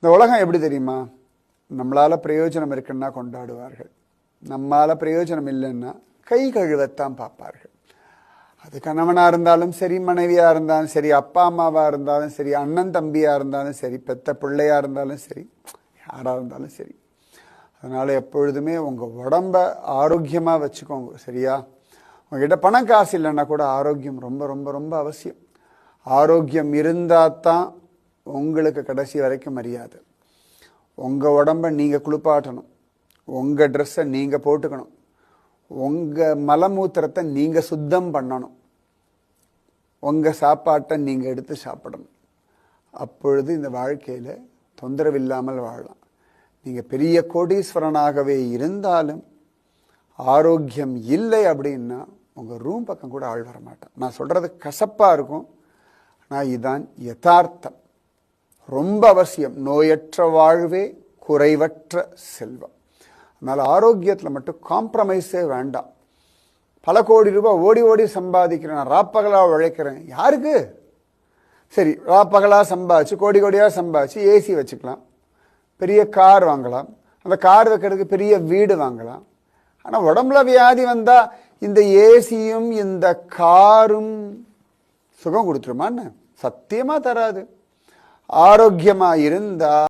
இந்த உலகம் எப்படி தெரியுமா? நம்மளால பிரயோஜனம் இருக்குன்னா கொண்டாடுவார்கள், நம்மால பிரயோஜனம் இல்லைன்னா கை கழுவத்தான் பார்ப்பார்கள். அது கணவனாக இருந்தாலும் சரி, மனைவியாக இருந்தாலும் சரி, அப்பா அம்மாவாக இருந்தாலும் சரி, அண்ணன் தம்பியாக இருந்தாலும் சரி, பெத்த பிள்ளையாக இருந்தாலும் சரி, யாராக இருந்தாலும் சரி. அதனால் எப்பொழுதுமே உங்கள் உடம்ப ஆரோக்கியமாக வச்சுக்கோங்க. சரியா? உங்ககிட்ட பணம் காசு இல்லைன்னா கூட ஆரோக்கியம் ரொம்ப ரொம்ப ரொம்ப அவசியம். ஆரோக்கியம் இருந்தால் தான் உங்களுக்கு கடைசி வரைக்கும் மரியாதை. உங்கள் உடம்ப நீங்கள் குளிப்பாட்டணும், உங்கள் ட்ரெஸ்ஸை நீங்கள் போட்டுக்கணும், உங்கள் மலமூத்திரத்தை நீங்கள் சுத்தம் பண்ணணும், உங்கள் சாப்பாட்டை நீங்கள் எடுத்து சாப்பிடணும். அப்பொழுது இந்த வாழ்க்கையில் தொந்தரவு இல்லாமல் வாழலாம். நீங்கள் பெரிய கோடீஸ்வரனாகவே இருந்தாலும் ஆரோக்கியம் இல்லை அப்படின்னா உங்கள் ரூம் பக்கம் கூட ஆள் வர மாட்டான். நான் சொல்கிறது கசப்பாக இருக்கும், ஆனால் இதுதான் யதார்த்தம். ரொம்ப அவசியம். நோயற்ற வாழ்வே குறைவற்ற செல்வம். அதனால் ஆரோக்கியத்தில் மட்டும் காம்ப்ரமைஸே வேண்டாம். பல கோடி ரூபாய் ஓடி ஓடி சம்பாதிக்கிறேன், நான் ராப்பகலாக உழைக்கிறேன். யாருக்கு? சரி, ராப்பகலாக சம்பாதிச்சு கோடி கோடியாக சம்பாதிச்சு ஏசி வச்சுக்கலாம், பெரிய கார் வாங்கலாம், அந்த கார் வைக்கிறதுக்கு பெரிய வீடு வாங்கலாம். ஆனால் உடம்புல வியாதி வந்தால் இந்த ஏசியும் இந்த காரும் சுகம் கொடுத்துருமான்னு? சத்தியமாக தராது. ஆரோக்கியமாக இருந்தால்